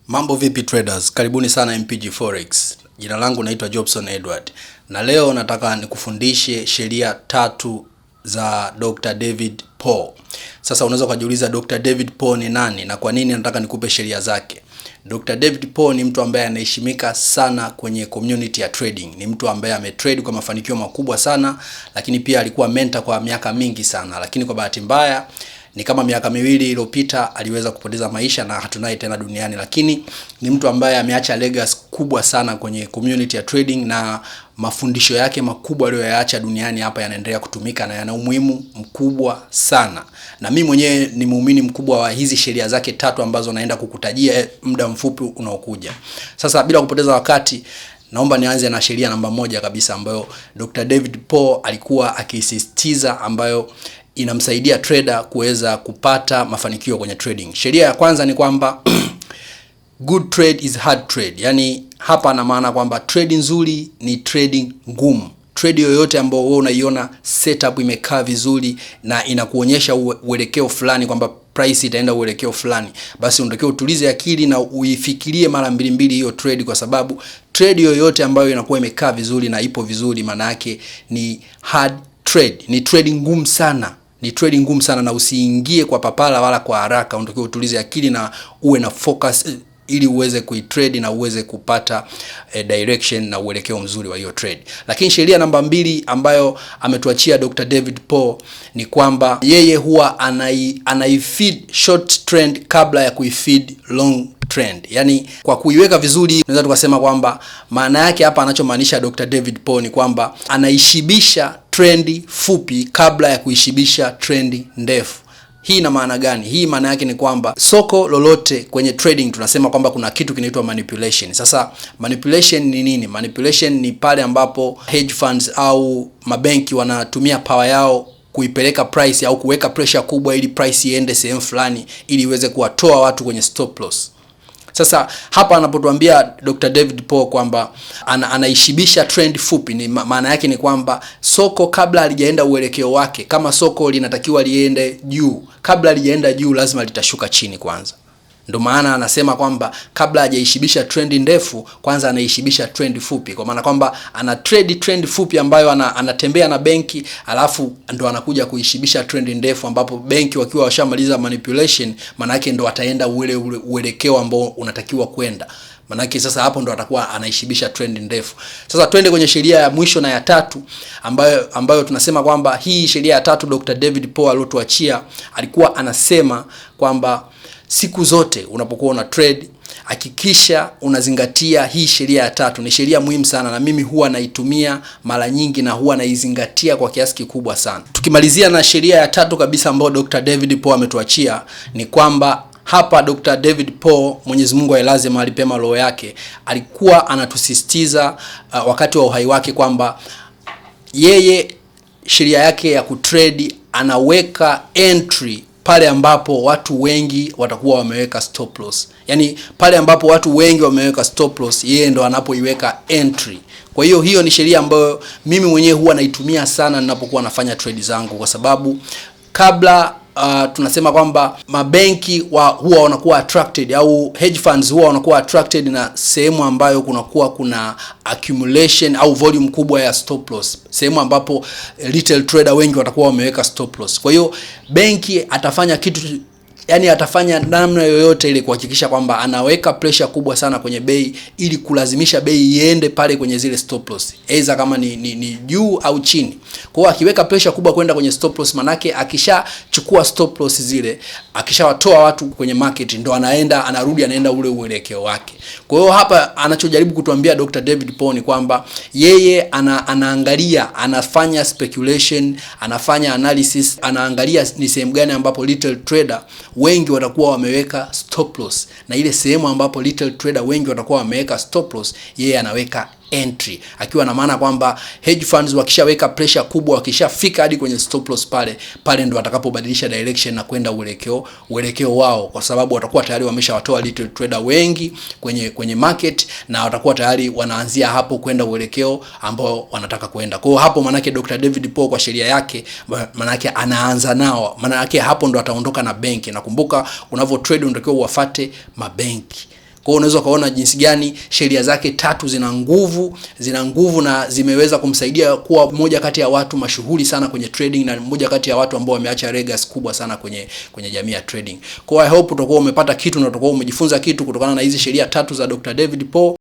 Mambo vipi traders, karibuni sana MPG Forex. Jina langu naitwa Jobson Edward. Na leo nataka nikufundishe sheria 3 za Dr. David Paul. Sasa unaweza kujiuliza Dr. David Paul ni nani na kwa nini nataka nikupe sheria zake. Dr. David Paul ni mtu ambaye anaheshimika sana kwenye community ya trading. Ni mtu ambaye ametrade kwa mafanikio makubwa sana, lakini pia alikuwa mentor kwa miaka mingi sana. Lakini kwa bahati mbaya ni kama miaka miwili iliyopita aliweza kupoteza maisha na hatunaye tena duniani, lakini ni mtu ambaye ameacha legacy kubwa sana kwenye community ya trading, na mafundisho yake makubwa aliyoyaacha duniani hapa yanaendelea kutumika na yana umuhimu mkubwa sana. Na mimi mwenyewe ni muumini mkubwa wa hizi sheria zake 3 ambazo naenda kukutajia muda mfupi unaokuja. Sasa bila kupoteza wakati, naomba nianze na sheria namba 1 kabisa ambayo Dr. David Paul alikuwa akisisitiza, ambayo inamsaidia trader kuweza kupata mafanikio kwenye trading. Sheria ya kwanza ni kwamba good trade is hard trade. Yani hapa na maana kwamba trade nzuri ni trading ngumu. Trade yoyote ambayo wewe unaiona setup imekaa vizuri na inakuonyesha uelekeo fulani kwamba price itaenda uelekeo fulani, basi unatakiwa utulize akili na uifikirie mara mbili hiyo trade, kwa sababu trade yoyote ambayo inakuwa imekaa vizuri na ipo vizuri, maana yake ni hard trade, ni trading ngumu sana. Ni trading ngumu sana, na usiingie kwa papala wala kwa haraka. Unatakiwa utulize akili na uwe na focus ili uweze kuitrade na uweze kupata direction na uelekeo mzuri wa hiyo trade. Lakini sheria namba 2 ambayo ametuachia Dr. David Paul ni kwamba yeye huwa anaifeed short trend kabla ya kuifeed long trend. Yani kwa kuiweka vizuri, tunaweza tukasema kwamba maana yake hapa anachomaanisha Dr. David Paul ni kwamba anaishibisha trendi fupi kabla ya kuishibisha trendi ndefu. Hii ina maana gani? Hii maana yake ni kwamba soko lolote kwenye trading tunasema kwamba kuna kitu kinaitwa manipulation. Sasa manipulation ni nini? Manipulation ni pale ambapo hedge funds au mabenki wanatumia power yao kuipeleka price au kuweka pressure kubwa ili price iende sehemu fulani ili iweze kuwatoa watu kwenye stop loss. Sasa hapa anapotuambia Dr. David Paul kwamba anaishibisha trend fupi, ni maana yake ni kwamba soko kabla halijaenda uelekeo wake, kama soko linatakiwa liende juu, kabla halijaenda juu lazima litashuka chini kwanza. Ndio maana anasema kwamba kabla hajaishibisha trend ndefu, kwanza anaishibisha trend fupi, kwa maana kwamba ana trade trend fupi ambayo anatembea na benki, alafu ndo anakuja kuishibisha trend ndefu, ambapo benki wakiwa washamaliza manipulation, maana yake ndo ataenda uelekeo ambao unatakiwa kwenda. Manake sasa hapo ndo atakuwa anaishibisha trend ndefu. Sasa twende kwenye sheria ya mwisho na ya 3 ambayo tunasema kwamba hii sheria ya 3 Dr. David Paul aliyotuachia, alikuwa anasema kwamba siku zote unapokuwa una trade hakikisha unazingatia hii sheria ya 3. Ni sheria muhimu sana na mimi huwa naitumia mara nyingi na huwa naizingatia kwa kiasi kikubwa sana. Tukimalizia na sheria ya 3 kabisa ambayo Dr. David Paul ametuachia, ni kwamba hapa Dr. David Paul, Mwenyezi Mungu ailaze mahali pema roho yake, alikuwa anatusisitiza wakati wa uhai wake kwamba yeye sheria yake ya kutrade anaweka entry pale ambapo watu wengi watakuwa wameweka stop loss. Yani pale ambapo watu wengi wameweka stop loss, yeye ndo anapoiweka entry. Kwa hiyo ni sheria ambayo mimi mwenyewe huwa naitumia sana ninapokuwa nafanya trade zangu, kwa sababu kabla tunasema kwamba mabenki huwa wanakuwa attracted, au hedge funds huwa wanakuwa attracted na sehemu ambayo kuna accumulation au volume kubwa ya stop loss, sehemu ambapo retail trader wengi watakuwa wameweka stop loss. Kwa hiyo benki atafanya kitu, yani atafanya namna yoyote ile kuhakikisha kwamba anaweka pressure kubwa sana kwenye bei ili kulazimisha bei iende pale kwenye zile stop loss, aidha kama ni juu au chini. Kwa hiyo akiweka pressure kubwa kwenda kwenye stop loss, manake akishachukua stop loss zile, akishawatoa watu kwenye market, ndo anaenda ule uelekeo wake. Kwa hiyo hapa anachojaribu kutuambia Dr. David Paul ni kwamba yeye anaangalia, anafanya speculation, anafanya analysis, anaangalia ni sehemu gani ambapo retail trader wengi watakuwa wameweka stop loss, na ile sehemu ambapo retail trader wengi watakuwa wameweka stop loss, yeye anaweka entry, akiwa na maana kwamba hedge funds wakishaweka pressure kubwa, wakishafika hadi kwenye stop loss pale ndo watakapobadilisha direction na kwenda uelekeo wao, kwa sababu watakuwa tayari wameshawatoa retail trader wengi kwenye market, na watakuwa tayari wanaanzia hapo kwenda uelekeo ambao wanataka kwenda. Kwa hiyo hapo manake Dr. David Paul kwa sheria yake manake anaanza nao, manake hapo ndo ataondoka na benki. Nakumbuka unavyo trade unatakiwa uwafate mabenki. Kwa hiyo unaweza kaona jinsi gani sheria zake 3 zina nguvu na zimeweza kumsaidia kuwa mmoja kati ya watu mashuhuri sana kwenye trading na mmoja kati ya watu ambao wameacha legacy kubwa sana kwenye jamii ya trading. Kwa hiyo I hope utakuwa umepata kitu na utakuwa umejifunza kitu kutokana na hizi sheria 3 za Dr. David Paul.